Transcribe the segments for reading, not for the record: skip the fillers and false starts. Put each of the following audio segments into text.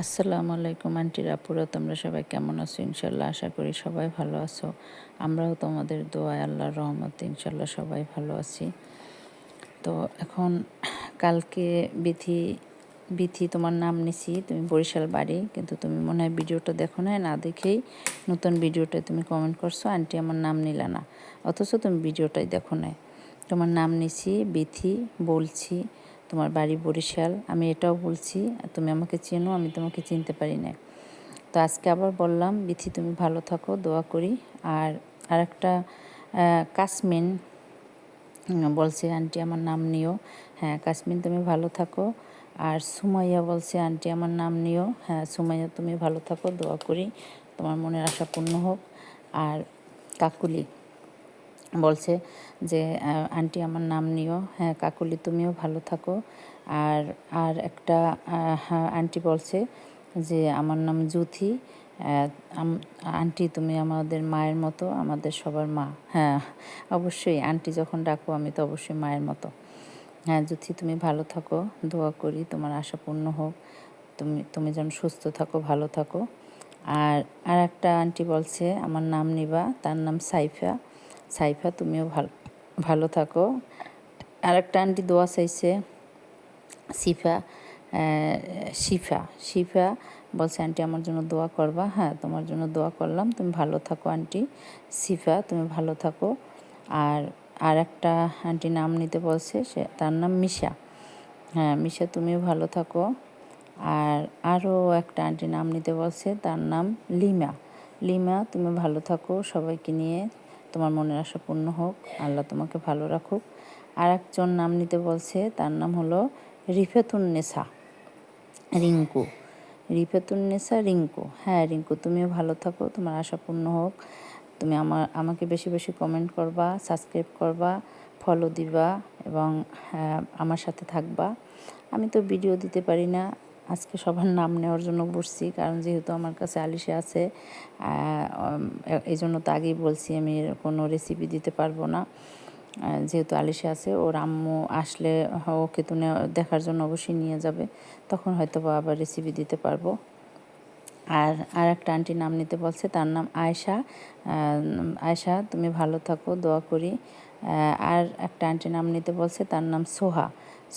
আসসালামু আলাইকুম আন্টিরা, আপুরা, তোমরা সবাই কেমন আছো? ইনশাল্লাহ আশা করি সবাই ভালো আছো। আমরাও তোমাদের দোয়ায় আল্লাহর রহমতে ইনশাল্লাহ সবাই ভালো আছি। তো এখন কালকে বিথি বিথি তোমার নাম নিছি, তুমি বরিশাল বাড়ি, কিন্তু তুমি মনে হয় ভিডিওটা দেখো না দেখেই নতুন ভিডিওটা তুমি কমেন্ট করছো আন্টি আমার নাম নিলা না, অথচ তুমি ভিডিওটাই দেখো না। তোমার নাম নিছি বিথি, বলছি তোমার বাড়ি বরিশাল, আমি এটাও বলছি তুমি আমাকে চেনো, আমি তোমাকে চিনতে পারি না। তো আজকে আবার বললাম বিথি তুমি ভালো থাকো, দোয়া করি। আর আরেকটা কাসমিন বলছে আন্টি আমার নাম নিও। হ্যাঁ কাসমিন তুমি ভালো থাকো। আর সুমাইয়া বলছে আন্টি আমার নাম নিও। হ্যাঁ সুমাইয়া তুমি ভালো থাকো, দোয়া করি তোমার মনের আশা পূর্ণ হোক। আর কাকুলি বলছে যে আন্টি আমার নাম নিও। হ্যাঁ কাকুলি তুমিও ভালো থাকো। আর আর একটা আন্টি বলছে যে আমার নাম জুথি, আন্টি তুমি আমাদের মায়ের মতো, আমাদের সবার মা। হ্যাঁ অবশ্যই আন্টি যখন ডাকো আমি তো অবশ্যই মায়ের মতো। হ্যাঁ জুথি তুমি ভালো থাকো, দোয়া করি তোমার আশা পূর্ণ হোক, তুমি তুমি যেন সুস্থ থাকো, ভালো থাকো। আর আর একটা আন্টি বলছে আমার নাম নিবা, তার নাম সাইফা। সাইফা তুমিও ভালো ভালো থাকো। আর একটা আন্টি দোয়া চাইছে সিফা, শিফা শিফা বলছে আন্টি আমার জন্য দোয়া করবা। হ্যাঁ তোমার জন্য দোয়া করলাম, তুমি ভালো থাকো আন্টি সিফা, তুমি ভালো থাকো। আর আর একটা আন্টি নাম নিতে বলছে, সে তার নাম মিশা। হ্যাঁ মিশা তুমিও ভালো থাকো। আর আরও একটা আন্টি নাম নিতে বলছে, তার নাম লিমা। লিমা তুমি ভালো থাকো, সবাইকে নিয়ে তোমার মনের আশা পূর্ণ হোক, আল্লাহ তোমাকে ভালো রাখুক। আর একজন নাম নিতে বলছে, তার নাম হলো রিফাতুন্নেসা রিঙ্কু। রিফাতুন্নেসা রিঙ্কু, হ্যাঁ রিঙ্কু তুমিও ভালো থাকো, তোমার আশা পূর্ণ হোক। তুমি আমাকে বেশি বেশি কমেন্ট করবা, সাবস্ক্রাইব করবা, ফলো দিবা এবং আমার সাথে থাকবা। আমি তো ভিডিও দিতে পারি না, আজকে সবার নাম নেওয়ার জন্য বসছি, কারণ যেহেতু আমার কাছে আলিশা আছে, এই জন্য তো আগেই বলছি আমি কোনো রেসিপি দিতে পারবো না। যেহেতু আলিশা আছে, ওর আম্মু আসলে ওকে তো দেখার জন্য অবশ্যই নিয়ে যাবে, তখন হয়তো বা আবার রেসিপি দিতে পারবো। আর আর একটা আন্টি নাম নিতে বলছে, তার নাম আয়েশা। আয়েশা তুমি ভালো থাকো, দোয়া করি। আর একটা আন্টি নাম নিতে বলছে, তার নাম সোহা।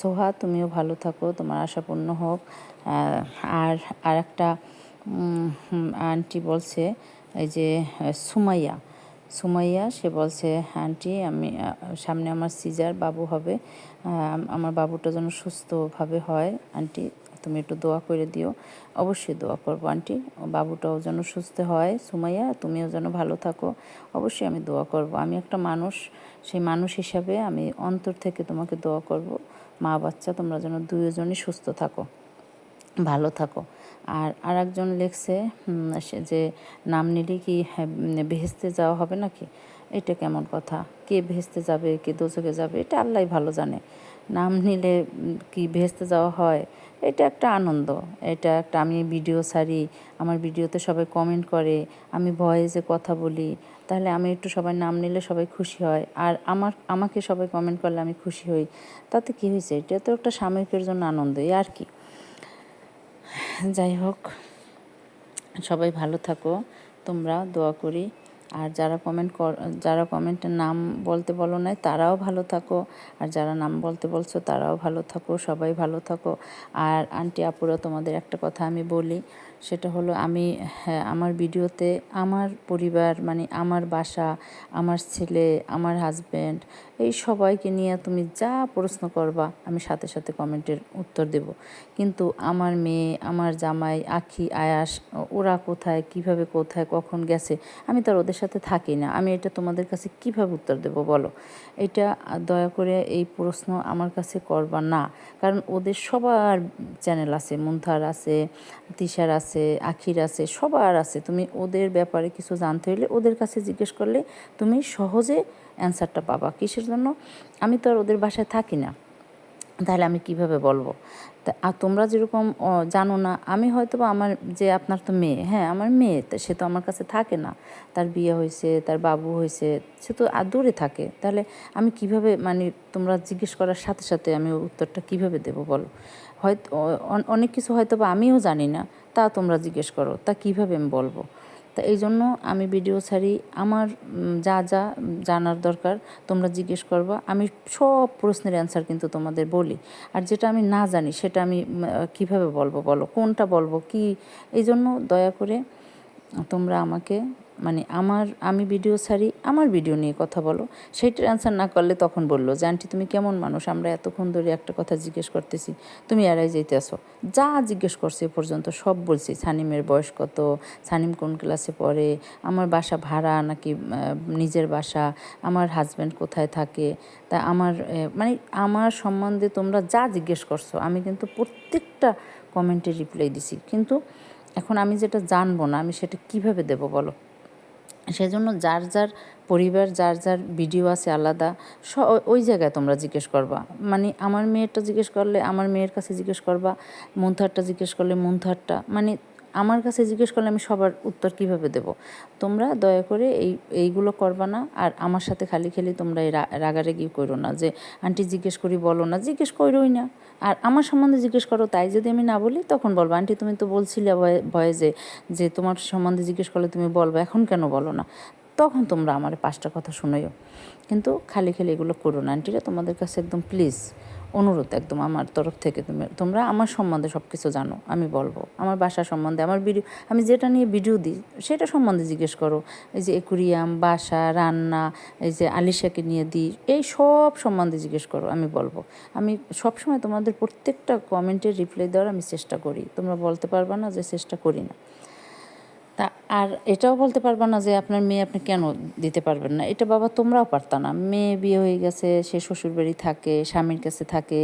সোহা তুমিও ভালো থাকো, তোমার আশা পূর্ণ হোক। আর আর একটা আন্টি বলছে এই যে সুমাইয়া। সুমাইয়া সে বলছে আন্টি আমি সামনে আমার সিজার বাবু হবে, আমার বাবুটা যেন সুস্থভাবে হয় আন্টি, তুমি একটু দোয়া করে দিও। অবশ্যই দোয়া করবো আন্টি, বাবুটাও যেন সুস্থ হয়। সুমাইয়া তুমিও যেন ভালো থাকো, অবশ্যই আমি দোয়া করব। আমি একটা মানুষ, সেই মানুষ হিসাবে আমি অন্তর থেকে তোমাকে দোয়া করব, মা বাচ্চা তোমরা যেন দুজনই সুস্থ থাকো, ভালো থাকো। আর আরেকজন লিখছে সে যে নাম নিলে কি বেহেস্তে যাওয়া হবে নাকি? এটা কেমন কথা? কে বেহেস্তে যাবে, কে দোজখে যাবে, এটা আল্লাহই ভালো জানে। নাম নিলে কি বেহেস্তে যাওয়া হয়? এটা একটা আনন্দ, এটা একটা, আমি ভিডিও ছাড়ি, আমার ভিডিওতে সবাই কমেন্ট করে, আমি ভয়েসে কথা বলি, তাহলে আমি একটু সবাই নাম নিলে সবাই খুশি হয়, আর আমাকে সবাই কমেন্ট করলে আমি খুশি হই, তাতে কী হয়েছে? এটা তো একটা সাময়িকের জন্য আনন্দ, এই আর কি। যাই হোক, সবাই ভালো থাকো, তোমরা দোয়া করি। আর যারা কমেন্টের নাম বলতে বলো নাই তারাও ভালো থাকো, আর যারা নাম বলতে বলছো তারাও ভালো থাকো, সবাই ভালো থাকো। আর আন্টি আপুরা তোমাদের একটা কথা আমি বলি, সেটা হলো আমি আমার ভিডিওতে আমার পরিবার মানে আমার বাসা, আমার ছেলে, আমার হাজব্যান্ড, এই সবাইকে নিয়ে তুমি যা প্রশ্ন করবা আমি সাথে সাথে কমেন্টের উত্তর দেব। কিন্তু আমার মেয়ে, আমার জামাই, আখি, আয়াস, ওরা কোথায়, কিভাবে, কোথায়, কখন গেছে, আমি তো আর ওদের সাথে থাকি না, আমি এটা তোমাদের কাছে কিভাবে উত্তর দেব বলো? এটা দয়া করে এই প্রশ্ন আমার কাছে করবা না, কারণ ওদের সবার চ্যানেল আছে, মুনথার আছে, তিশার আছে, আখির আছে, সবার আছে। তুমি ওদের ব্যাপারে কিছু জানতে হলে ওদের কাছে জিজ্ঞেস করলে তুমি সহজে অ্যান্সারটা পাবা। কিসের জন্য? আমি তো আর ওদের বাসায় থাকি না, তাহলে আমি কিভাবে বলবো? তা আর তোমরা যেরকম জানো না, আমি হয়তো বা আমার যে আপনার তো মেয়ে, হ্যাঁ আমার মেয়ে, তা সে তো আমার কাছে থাকে না, তার বিয়ে হয়েছে, তার বাবু হয়েছে, সে তো আর দূরে থাকে, তাহলে আমি কিভাবে মানে তোমরা জিজ্ঞেস করার সাথে সাথে আমি উত্তরটা কিভাবে দেবো বলো? হয়তো অনেক কিছু হয়তো বা আমিও জানি না, তা তোমরা জিজ্ঞেস করো, তা কীভাবে আমি বলবো? তা এই জন্য আমি ভিডিও ছাড়ি, আমার যা যা জানার দরকার তোমরা জিজ্ঞেস করবা, আমি সব প্রশ্নের অ্যান্সার কিন্তু তোমাদের বলি। আর যেটা আমি না জানি সেটা আমি কিভাবে বলবো বলো, কোনটা বলবো কি? এই জন্য দয়া করে তোমরা আমাকে মানে আমি ভিডিও ছাড়ি, আমার ভিডিও নিয়ে কথা বলো। সেইটার অ্যান্সার না করলে তখন বললো যে আন্টি তুমি কেমন মানুষ, আমরা এতক্ষণ ধরে একটা কথা জিজ্ঞেস করতেছি, তুমি এড়াই যেতে আসো। যা জিজ্ঞেস করছে এ পর্যন্ত সব বলছি। সানিমের বয়স কত, সানিম কোন ক্লাসে পড়ে, আমার বাসা ভাড়া নাকি নিজের বাসা, আমার হাজব্যান্ড কোথায় থাকে, তা আমার মানে আমার সম্বন্ধে তোমরা যা জিজ্ঞেস করছো আমি কিন্তু প্রত্যেকটা কমেন্টে রিপ্লাই দিছি। কিন্তু এখন আমি যেটা জানবো না আমি সেটা কিভাবে দেব বলো? সেজন্য যার যার পরিবার, যার যার ভিডিও আছে আলাদা, ওই জায়গায় তোমরা জিজ্ঞেস করবা। মানে আমার মেয়েরটা জিজ্ঞেস করলে আমার মেয়ের কাছে জিজ্ঞেস করবা, মুনতাহারটা জিজ্ঞেস করলে মুনতাহারটা, মানে আমার কাছে জিজ্ঞেস করলে আমি সবার উত্তর কিভাবে দেব? তোমরা দয়া করে এইগুলো করবা না। আর আমার সাথে খালি তোমরা এই রাগারাগি করো না যে আন্টি জিজ্ঞেস করি বলো না, জিজ্ঞেস করোই না। আর আমার সম্বন্ধে জিজ্ঞেস করো, তাই যদি আমি না বলি তখন বলবো আন্টি তুমি তো বলছিলে ভয়ে যে তোমার সম্বন্ধে জিজ্ঞেস করলে তুমি বলবো, এখন কেন বলো না? তখন তোমরা আমার 5টা কথা শুনোইও। কিন্তু খালি এগুলো করো না আন্টিরা, তোমাদের কাছে একদম প্লিজ অনুরোধ, একদম আমার তরফ থেকে তোমরা আমার সম্বন্ধে সব কিছু জানো, আমি বলবো আমার বাসা সম্বন্ধে, আমার ভিডিও আমি যেটা নিয়ে ভিডিও দিই সেটা সম্বন্ধে জিজ্ঞেস করো। এই যে অ্যাকুরিয়াম, বাসা, রান্না, এই যে আলিশাকে নিয়ে দিই, এই সব সম্বন্ধে জিজ্ঞেস করো, আমি বলবো। আমি সবসময় তোমাদের প্রত্যেকটা কমেন্টের রিপ্লাই দেওয়ার আমি চেষ্টা করি, তোমরা বলতে পারবা না যে চেষ্টা করি না। তা আর এটাও বলতে পারবা না যে আপনার মেয়ে আপনি কেন দিতে পারবেন না, এটা বাবা তোমরাও পারতা না। মেয়ে বিয়ে হয়ে গেছে, সে শ্বশুরবাড়ি থাকে, স্বামীর কাছে থাকে,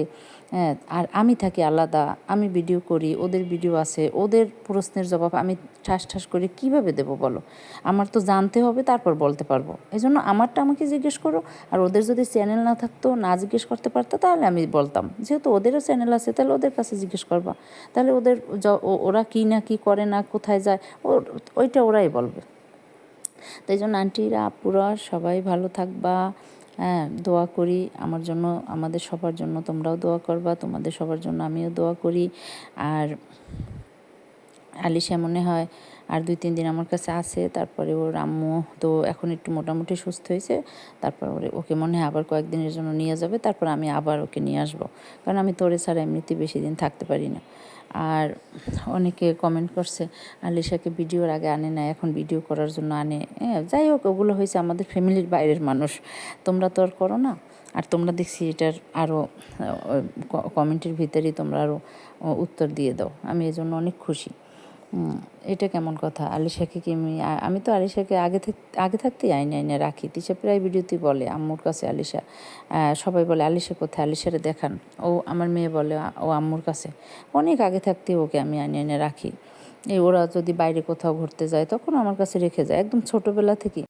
হ্যাঁ, আর আমি থাকি আলাদা, আমি ভিডিও করি, ওদের ভিডিও আছে, ওদের প্রশ্নের জবাব আমি ঠাস করে কীভাবে দেবো বলো? আমার তো জানতে হবে, তারপর বলতে পারবো। এই জন্য আমারটা আমাকে জিজ্ঞেস করো। আর ওদের যদি চ্যানেল না থাকতো, না জিজ্ঞেস করতে পারতো, তাহলে আমি বলতাম। যেহেতু ওদেরও চ্যানেল আছে তাহলে ওদের কাছে জিজ্ঞেস করবা। তাহলে ওরা কী না কী করে না কোথায় যায় ওইটা ওরাই বলবে। তাই জন্য আন্টিরা আপুরা সবাই ভালো থাকবা, হ্যাঁ, দোয়া করি আমার জন্য, আমাদের সবার জন্য তোমরাও দোয়া করবা, তোমাদের সবার জন্য আমিও দোয়া করি। আর আলিশা মনে হয় আর 2-3 দিন আমার কাছে আছে, তারপরে ওর আম্মু তো এখন একটু মোটামুটি সুস্থ হয়েছে, তারপর ওকে মনে হয় আবার কয়েকদিনের জন্য নিয়ে যাবে, তারপর আমি আবার ওকে নিয়ে আসবো, কারণ আমি তোরে ছাড়া এমনিতে বেশি দিন থাকতে পারি না। আর অনেকে কমেন্ট করছে আলিশাকে ভিডিওর আগে আনে না, এখন ভিডিও করার জন্য আনে। হ্যাঁ, যাই হোক, ওগুলো হয়েছে আমাদের ফ্যামিলির বাইরের মানুষ, তোমরা তো আর করো না। আর তোমরা দেখছি এটার আরও কমেন্টের ভিতরেই তোমরা আরও উত্তর দিয়ে দাও, আমি এজন্য অনেক খুশি। এটা কেমন কথা? আলিশাকে কি আমি তো আলিশাকে আগে থাকতেই আইনে রাখি। তিশা প্রায় ভিডিওতেই বলে আম্মুর কাছে আলিশা, সবাই বলে আলিশা কোথায়, আলিশারে দেখান। ও আমার মেয়ে বলে ও আম্মুর কাছে। অনেক আগে থাকতেই ওকে আমি আইনে রাখি। ওরা যদি বাইরে কোথাও ঘুরতে যায় তখন আমার কাছে রেখে যায়, একদম ছোটোবেলা থেকেই।